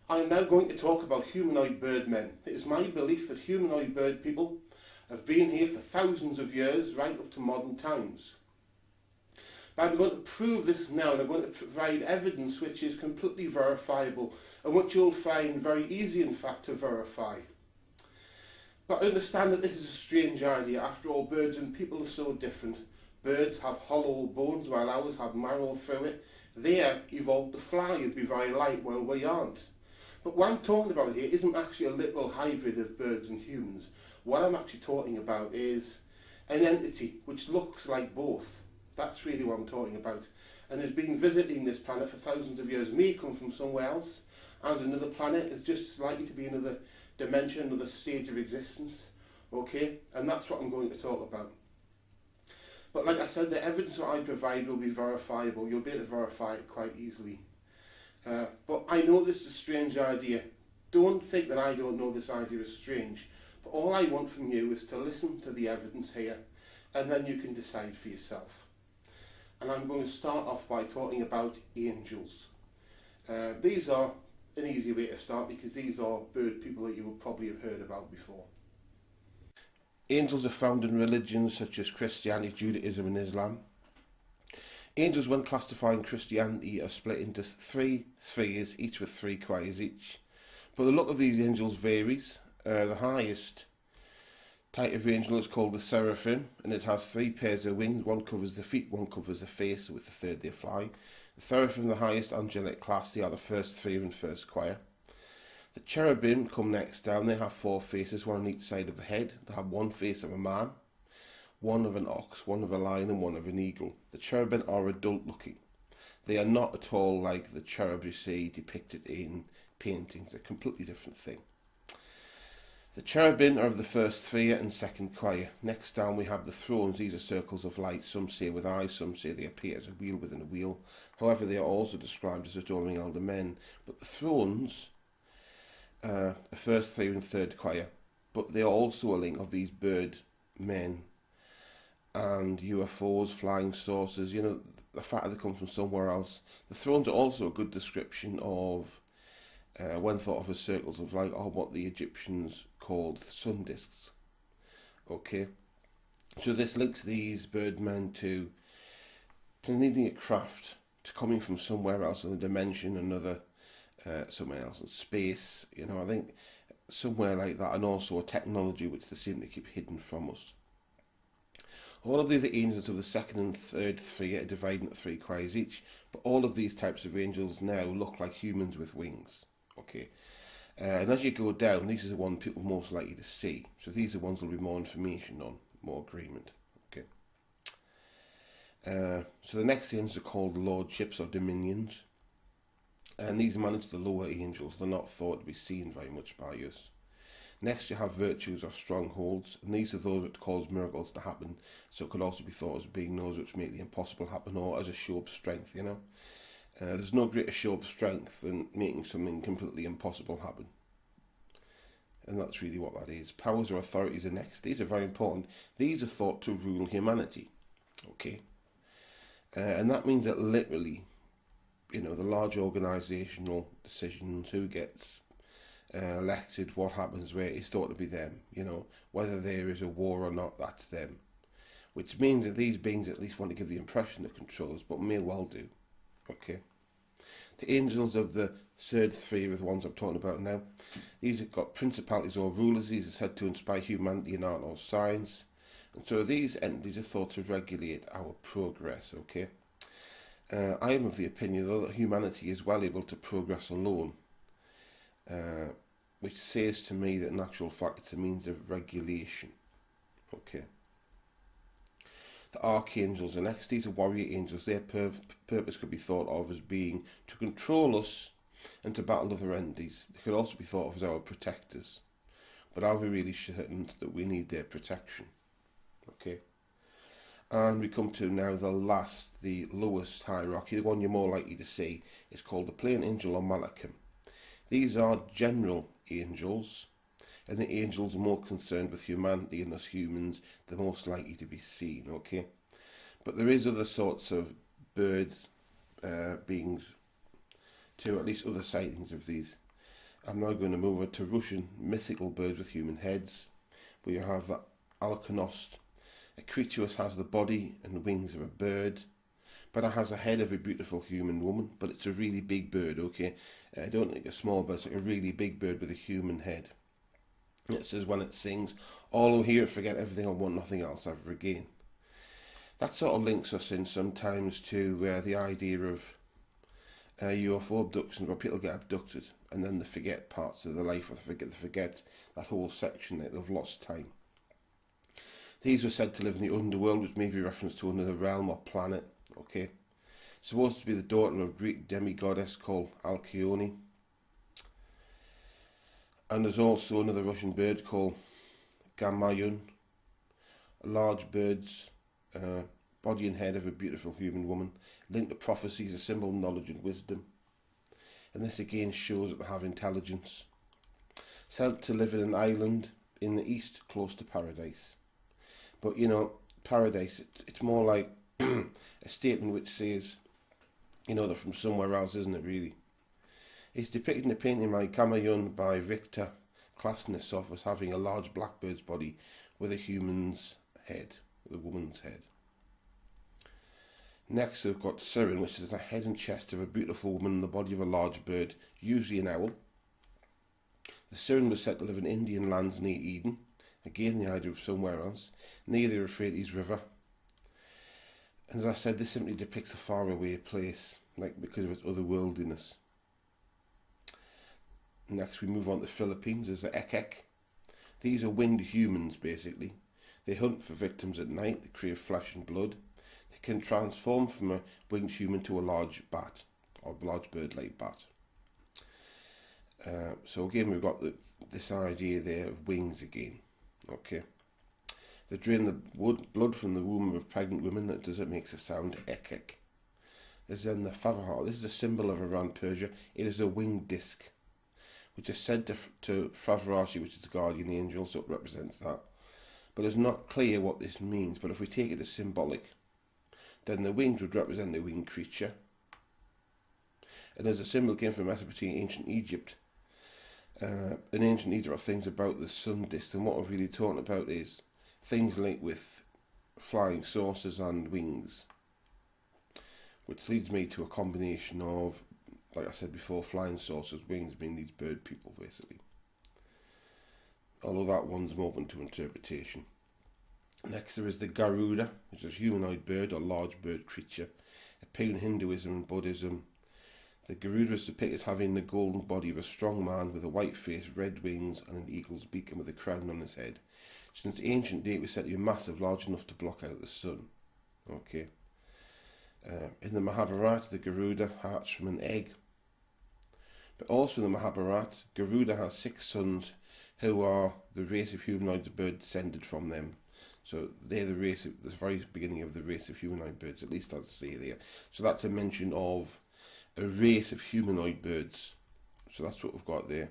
I am now going to talk about humanoid birdmen. It is my belief that humanoid bird people have been here for thousands of years, right up to modern times. But I'm going to prove this now, and I'm going to provide evidence which is completely verifiable and which you'll find very easy, in fact, to verify. But understand that this is a strange idea. After all, birds and people are so different. Birds have hollow bones while ours have marrow through it. They evolved to fly and be very light, while we aren't. But what I'm talking about here isn't actually a literal hybrid of birds and humans. What I'm actually talking about is an entity which looks like both. That's really what I'm talking about. And has been visiting this planet for thousands of years. May come from somewhere else, as another planet. It's just likely to be another dimension, another stage of existence. Okay? And that's what I'm going to talk about. But like I said, the evidence that I provide will be verifiable. You'll be able to verify it quite easily. But I know this is a strange idea. Don't think that I don't know this idea is strange. But all I want from you is to listen to the evidence here, and then you can decide for yourself. And I'm going to start off by talking about angels. These are an easy way to start because these are bird people that you will probably have heard about before. Angels are found in religions such as Christianity, Judaism and Islam. Angels, when classifying Christianity, are split into three spheres, each with 3 choirs each. But the look of these angels varies. The highest type of angel is called the seraphim, and it has 3 pairs of wings. One covers the feet, one covers the face, with the third they fly. The seraphim, the highest angelic class, they are the first 3 in first choir. The cherubim come next down. They have 4 faces, one on each side of the head. They have 1 face of a man, 1 of an ox, 1 of a lion and 1 of an eagle. The cherubim are adult looking. They are not at all like the cherub you see depicted in paintings. They're a completely different thing. The cherubim are of the first 3 and second choir. Next down we have the thrones. These are circles of light. Some say with eyes, some say they appear as a wheel within a wheel. However, they are also described as adoring elder men. But the thrones are the first 3 and third choir. But they are also a link of these bird men and UFOs, flying saucers. You know, the fact that they come from somewhere else. The thrones are also a good description of when thought of as circles of light, or what the Egyptians called sun discs. Okay, so this links these birdmen to needing a craft, to coming from somewhere else in a dimension, another somewhere else in space. You know, I think somewhere like that, and also a technology which they seem to keep hidden from us. All of the other angels of the second and third sphere are divided into 3 choirs each, but all of these types of angels now look like humans with wings. Okay, and as you go down, these are the ones people are most likely to see. So these are the ones there'll be more information on, more agreement. Okay. So the next angels are called lordships or dominions, and these manage the lower angels. They're not thought to be seen very much by us. Next you have virtues or strongholds, and these are those that cause miracles to happen. So it could also be thought as being those which make the impossible happen, or as a show of strength, you know. There's no greater show of strength than making something completely impossible happen. And that's really what that is. Powers or authorities are next. These are very important. These are thought to rule humanity. Okay. And that means that literally, you know, the large organisational decisions, who gets elected, what happens where, is thought to be them. You know, whether there is a war or not, that's them. Which means that these beings at least want to give the impression of control us, but may well do. Okay. The angels of the third sphere are the ones I'm talking about now. These have got principalities or rulers. These are said to inspire humanity in art or science. And so these entities are thought to regulate our progress. Okay. I am of the opinion, though, that humanity is well able to progress alone. Which says to me that in actual fact it's a means of regulation. Okay. The archangels are next. These are warrior angels. Their purpose could be thought of as being to control us and to battle other entities. They could also be thought of as our protectors. But are we really certain that we need their protection? Okay. And we come to now the lowest hierarchy. The one you're more likely to see is called the plain angel or malachim. These are general angels, and the angels are more concerned with humanity, and as humans, they're most likely to be seen, okay? But there is other sorts of bird beings too, at least other sightings of these. I'm now going to move on to Russian mythical birds with human heads, where you have the alkonost, a creature which has the body and the wings of a bird, but it has a head of a beautiful human woman, but it's a really big bird, okay? I don't think a small bird, it's like a really big bird with a human head. It says when it sings, all who hear it forget everything and want nothing else ever again. That sort of links us in sometimes to the idea of UFO abductions, where people get abducted and then they forget parts of their life, or they forget that whole section that they've lost time. These were said to live in the underworld, which may be reference to another realm or planet, okay? Supposed to be the daughter of a Greek demigoddess called Alcyone. And there's also another Russian bird called Gamayun, a large bird's body and head of a beautiful human woman, linked to prophecies, a symbol of knowledge and wisdom. And this again shows that they have intelligence. Said to live in an island in the east close to paradise. But you know, paradise, it's more like a statement which says, you know, they're from somewhere else, isn't it really? It's depicted in the painting by Gamayun by Victor Klasnetsov as having a large blackbird's body with a human's head, with a woman's head. Next we've got Siren, which is the head and chest of a beautiful woman and the body of a large bird, usually an owl. The Siren was said to live in Indian lands near Eden, again the idea of somewhere else, near the Euphrates River. And as I said, this simply depicts a faraway place, like because of its otherworldliness. Next we move on to the Philippines. There's the Ekek. These are winged humans basically. They hunt for victims at night, they crave flesh and blood. They can transform from a winged human to a large bat, or large bird-like bat. So again we've got this idea there of wings again. Okay. They drain the blood from the womb of a pregnant woman that doesn't make a sound, Ekek. There's then the Favahar. This is a symbol of Iran, Persia. It is a winged disc, which is said to Favarashi, which is the guardian angel, so it represents that. But it's not clear what this means, but if we take it as symbolic, then the wings would represent the winged creature. And as a symbol came from Mesopotamia, ancient Egypt. In ancient Egypt are things about the sun disk, and what we're really talking about is things linked with flying saucers and wings, which leads me to a combination of, like I said before, flying saucers, wings being these bird people basically. Although that one's more open to interpretation. Next there is the Garuda, which is a humanoid bird or large bird creature, appearing in Hinduism and Buddhism. The Garuda is depicted as having the golden body of a strong man with a white face, red wings and an eagle's beak, and with a crown on his head. Since ancient date, it was said to be massive, large enough to block out the sun. Okay. In the Mahabharata, the Garuda hatched from an egg. But also in the Mahabharata, Garuda has 6 sons who are the race of humanoid birds descended from them. So they're the very beginning of the race of humanoid birds, at least I'd say there. So that's a mention of a race of humanoid birds. So that's what we've got there.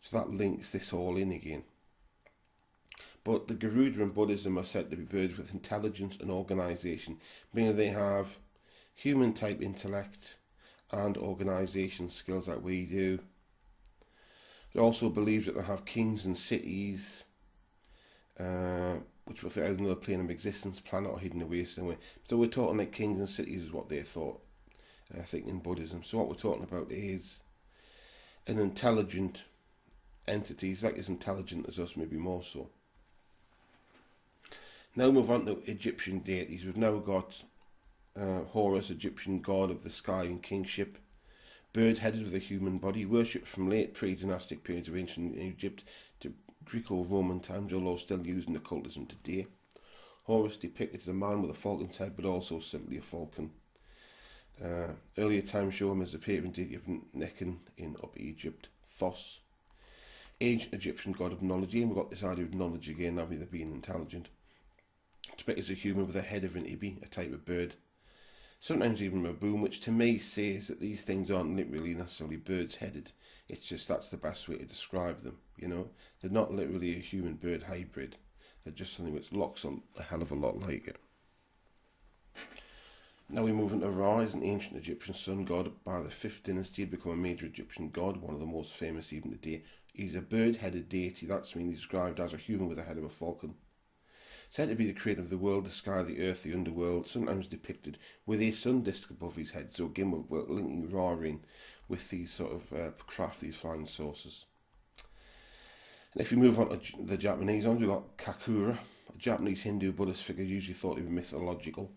So that links this all in again. But the Garuda in Buddhism are said to be birds with intelligence and organisation, meaning they have human-type intellect and organisation skills like we do. It also believes that they have kings and cities, which were either another plane of existence, planet, or hidden away somewhere. So we're talking like kings and cities is what they thought, I think, in Buddhism. So what we're talking about is an intelligent entity, it's like as intelligent as us, maybe more so. Now move on to Egyptian deities. We've now got Horus, Egyptian god of the sky and kingship, bird-headed with a human body, worshipped from late pre-dynastic periods of ancient Egypt to Greco-Roman times, although still used in occultism today. Horus depicted as a man with a falcon's head, but also simply a falcon. Earlier times show him as the patron deity of Nekhen in Upper Egypt, Thos. Ancient Egyptian god of knowledge, and we've got this idea of knowledge again, now with being intelligent. Depicted as a human with a head of an ibi, a type of bird. Sometimes even a baboon, which to me says that these things aren't literally necessarily birds headed. It's just that's the best way to describe them, you know. They're not literally a human-bird hybrid. They're just something which looks a hell of a lot like it. Now we move into Ra, is an ancient Egyptian sun god. By the 5th dynasty, he'd become a major Egyptian god, one of the most famous even today. He's a bird-headed deity. That's mean he's described as a human with the head of a falcon. Said to be the creator of the world, the sky, the earth, the underworld, sometimes depicted with a sun disk above his head. So again, we're linking Ra in with these sort of craft, these flying saucers. And if we move on to the Japanese ones, we've got Kakura, a Japanese Hindu Buddhist figure usually thought to be mythological.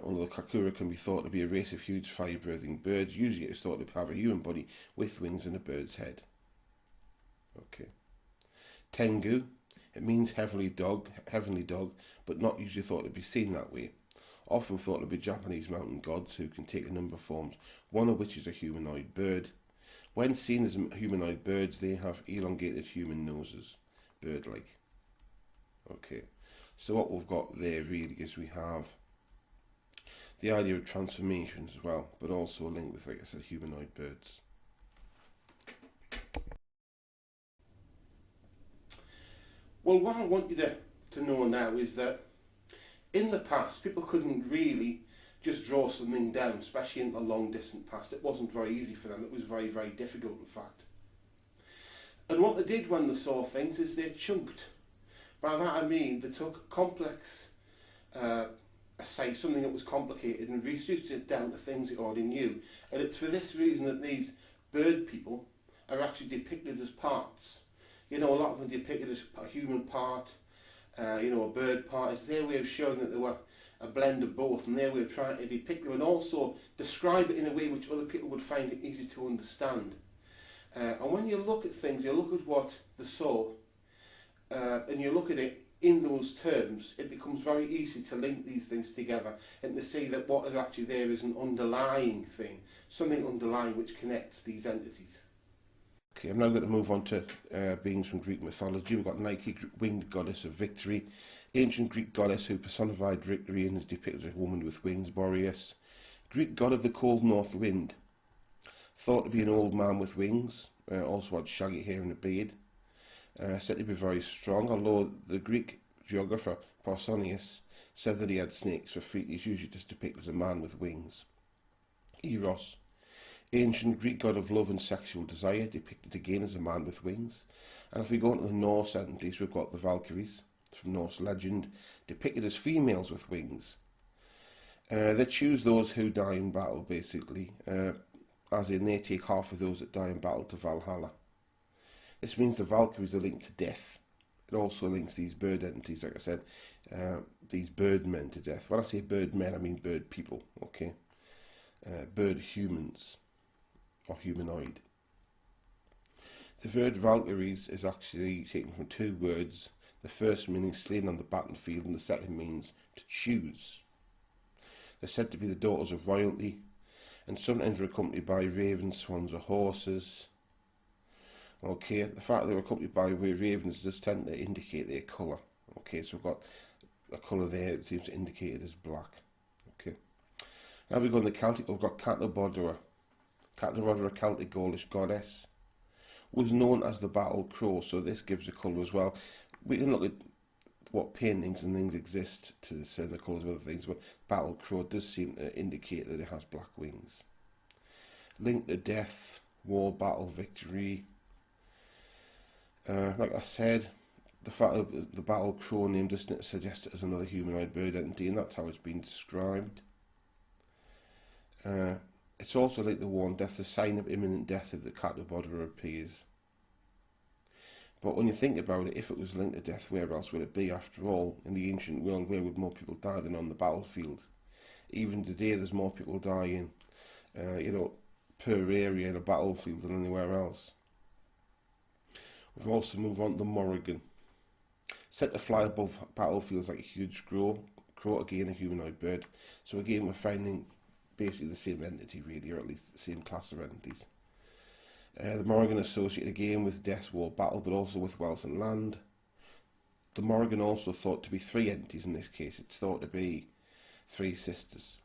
Although Kakura can be thought to be a race of huge fire-breathing birds, usually it's thought to have a human body with wings and a bird's head. Okay. Tengu, it means heavenly dog, but not usually thought to be seen that way. Often thought to be Japanese mountain gods who can take a number of forms, one of which is a humanoid bird. When seen as humanoid birds, they have elongated human noses, bird-like. Okay, so what we've got there really is we have the idea of transformations as well, but also linked with, like I said, humanoid birds. Well, what I want you to know now is that in the past, people couldn't really just draw something down, especially in the long distant past. It wasn't very easy for them. It was very, very difficult, in fact. And what they did when they saw things is they chunked. By that I mean they took complex, say something that was complicated, and reduced it down to things they already knew. And it's for this reason that these bird people are actually depicted as parts. You know, a lot of them depicted as a human part, you know, a bird part. It's their way of showing that they were a blend of both, and their way of trying to depict them and also describe it in a way which other people would find it easy to understand. And when you look at things, you look at what they saw, and you look at it in those terms, it becomes very easy to link these things together and to see that what is actually there is an underlying thing, something underlying which connects these entities. Okay, I'm now going to move on to beings from Greek mythology. We've got Nike, winged goddess of victory, ancient Greek goddess who personified victory and is depicted as a woman with wings, Boreas. Greek god of the cold north wind, thought to be an old man with wings, also had shaggy hair and a beard. Said to be very strong, although the Greek geographer Pausanias said that he had snakes for feet. He's usually just depicted as a man with wings. Eros, ancient Greek god of love and sexual desire, depicted again as a man with wings. And if we go into the Norse entities, we've got the Valkyries from Norse legend, depicted as females with wings. They choose those who die in battle, basically, as in they take half of those that die in battle to Valhalla. This means the Valkyries are linked to death. It also links these bird entities, like I said, these birdmen to death. When I say birdmen, I mean bird people, okay? Bird humans, or humanoid. The word Valkyries is actually taken from two words, the first meaning slain on the battlefield and the second means to choose. They're said to be the daughters of royalty, and sometimes are accompanied by ravens, swans or horses. Okay, the fact that they're accompanied by ravens does tend to indicate their colour. Okay, so we've got a colour there that seems to indicate it as black. Okay, now we go on the Celtic. We've got Catanabodera. Catanabodera, a Celtic Gaulish goddess, was known as the battle crow, so this gives a colour as well. We can look at what paintings and things exist to discern the colours of other things, but battle crow does seem to indicate that it has black wings. Linked to death, war, battle, victory. Like I said, the fact that the battle crow name doesn't suggest it as another humanoid bird entity, and that's how it's been described. It's also linked to war and death, a sign of imminent death if the Catanabodera appears. But when you think about it, if it was linked to death, where else would it be? After all, in the ancient world, where would more people die than on the battlefield? Even today, there's more people dying, you know, per area in a battlefield than anywhere else. We've also moved on to the Morrigan. Said to fly above battlefields like a huge crow, again a humanoid bird. So again, we're finding basically the same entity really, or at least the same class of entities. The Morrigan associated again with death, war, battle, but also with wealth and land. The Morrigan also thought to be three entities in this case. It's thought to be three sisters.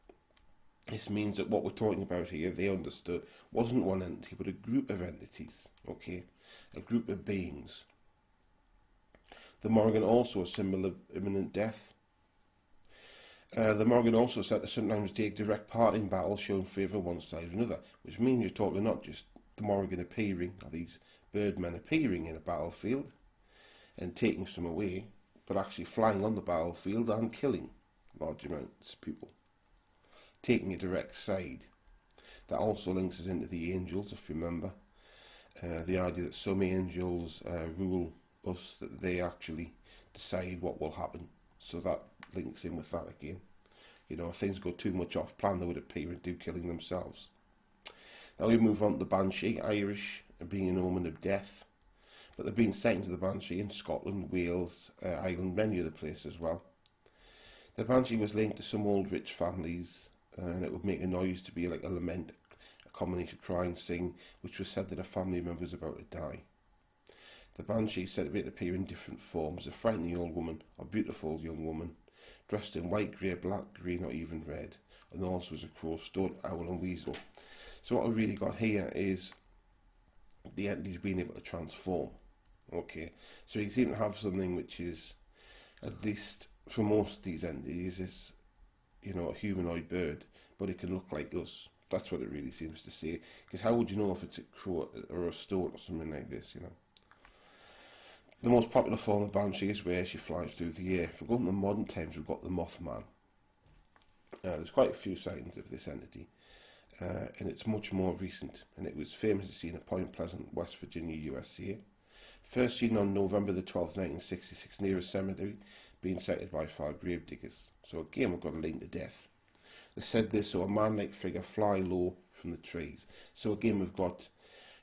This means that what we're talking about here, they understood, wasn't one entity, but a group of entities, okay? A group of beings. The Morrigan also a symbol of imminent death. The Morgan also said to sometimes take direct part in battle, showing favour of one side or another, which means you're talking not just the Morgan appearing, or these Birdmen appearing in a battlefield and taking some away, but actually flying on the battlefield and killing large amounts of people, taking a direct side. That also links us into the angels, if you remember. The idea that some angels rule us, that they actually decide what will happen. So that links in with that again. You know, if things go too much off plan, they would appear and do killing themselves. Now we move on to the banshee, Irish, being an omen of death. But there have been sightings of the banshee in Scotland, Wales, Ireland, many other places as well. The banshee was linked to some old rich families, and it would make a noise to be like a lament, a combination of cry and sing, which was said that a family member was about to die. The banshee is said to appear in different forms: a frightening old woman, a beautiful young woman, dressed in white, grey, black, green or even red, and also as a crow, stoat, owl and weasel. So what we've really got here is the entities being able to transform. Okay, so you seem to have something which is, at least for most of these entities, is, you know, a humanoid bird, but it can look like us. That's what it really seems to say. Because how would you know if it's a crow or a stoat or something like this, you know? The most popular form of banshee is where she flies through the air. If we go into the modern times, we've got the Mothman. There's quite a few sightings of this entity, and it's much more recent, and it was famously seen at Point Pleasant, West Virginia, USA. First seen on November the 12th, 1966, near a cemetery, being sighted by 5 grave diggers. So again, we've got a link to death. They said this saw a man-like figure fly low from the trees. So again, we've got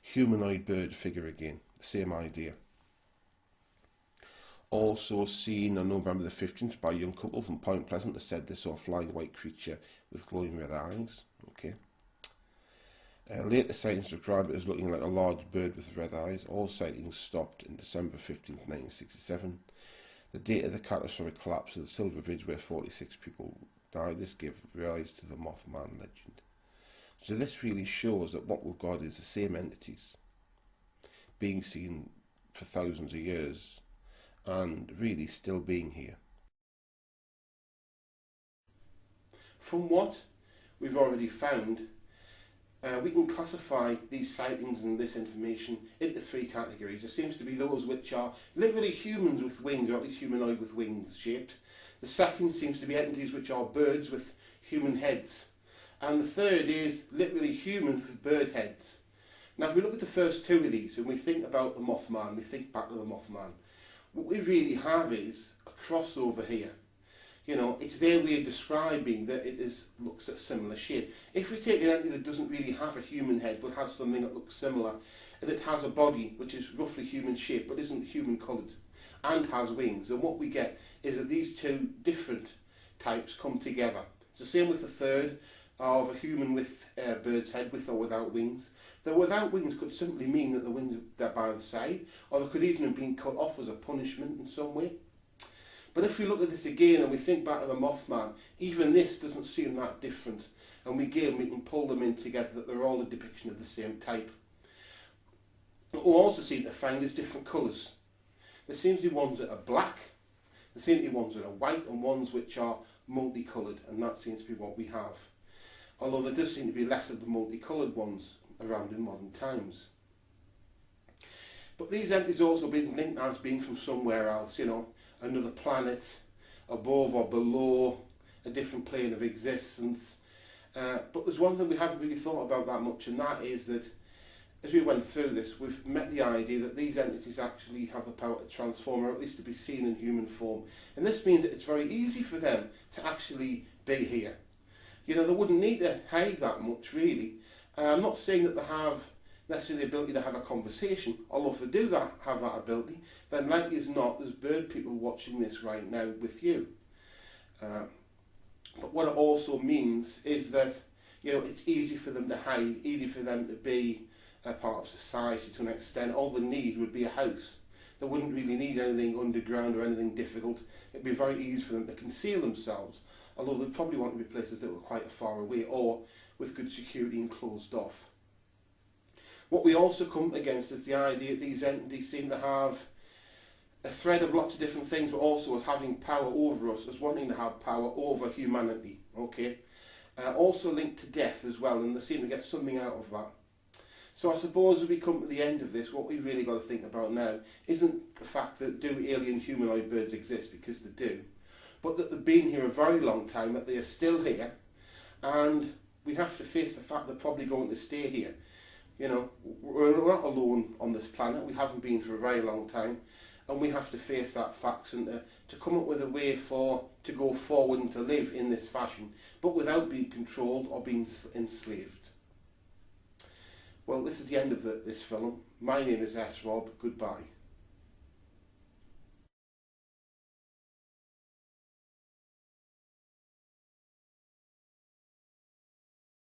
humanoid bird figure again, the same idea. Also seen on November the 15th by a young couple from Point Pleasant. They said they saw a flying white creature with glowing red eyes. Okay. Later sightings described it as looking like a large bird with red eyes. All sightings stopped in December 15th, 1967. The date of the catastrophic collapse of the Silver Bridge, where 46 people died. This gave rise to the Mothman legend. So this really shows that what we've got is the same entities being seen for thousands of years and really still being here. From what we've already found, we can classify these sightings and this information into 3 categories. There seems to be those which are literally humans with wings, or at least humanoid with wings shaped. The second seems to be entities which are birds with human heads. And the third is literally humans with bird heads. Now if we look at the first 2 of these and we think about the Mothman, we think back to the Mothman, what we really have is a crossover here. You know, it's their way of describing that it looks at a similar shape. If we take an entity that doesn't really have a human head but has something that looks similar, and it has a body which is roughly human shape but isn't human coloured and has wings, then what we get is that these 2 different types come together. It's the same with the third, of a human with a bird's head, with or without wings. The without wings could simply mean that the wings are by the side, or they could even have been cut off as a punishment in some way. But if we look at this again and we think back to the Mothman, even this doesn't seem that different. And we can pull them in together, that they're all a depiction of the same type. What we also seem to find is different colours. There seems to be ones that are black, there seem to be ones that are white, and ones which are multicoloured, and that seems to be what we have. Although there does seem to be less of the multicoloured ones around in modern times. But these entities also been linked as being from somewhere else, you know, another planet, above or below, a different plane of existence. But there's one thing we haven't really thought about that much, and that is that as we went through this, we've met the idea that these entities actually have the power to transform, or at least to be seen in human form. And this means that it's very easy for them to actually be here. You know, they wouldn't need to hide that much, really. I'm not saying that they have necessarily the ability to have a conversation, although if they do have that ability, then likely as not, there's bird people watching this right now with you. But what it also means is that, you know, it's easy for them to hide, easy for them to be a part of society to an extent. All they need would be a house. They wouldn't really need anything underground or anything difficult. It'd be very easy for them to conceal themselves, although they'd probably want to be places that were quite far away or with good security and closed off. What we also come against is the idea that these entities seem to have a thread of lots of different things, but also as having power over us, as wanting to have power over humanity. Okay, also linked to death as well, and they seem to get something out of that. So I suppose as we come to the end of this, what we've really got to think about now isn't the fact that do alien humanoid birds exist, because they do, but that they've been here a very long time, that they are still here, and we have to face the fact they're probably going to stay here. You know, we're not alone on this planet, we haven't been for a very long time, and we have to face that fact and to come up with a way to go forward and to live in this fashion, but without being controlled or being enslaved. Well, this is the end of this film. My name is S. Rob. Goodbye.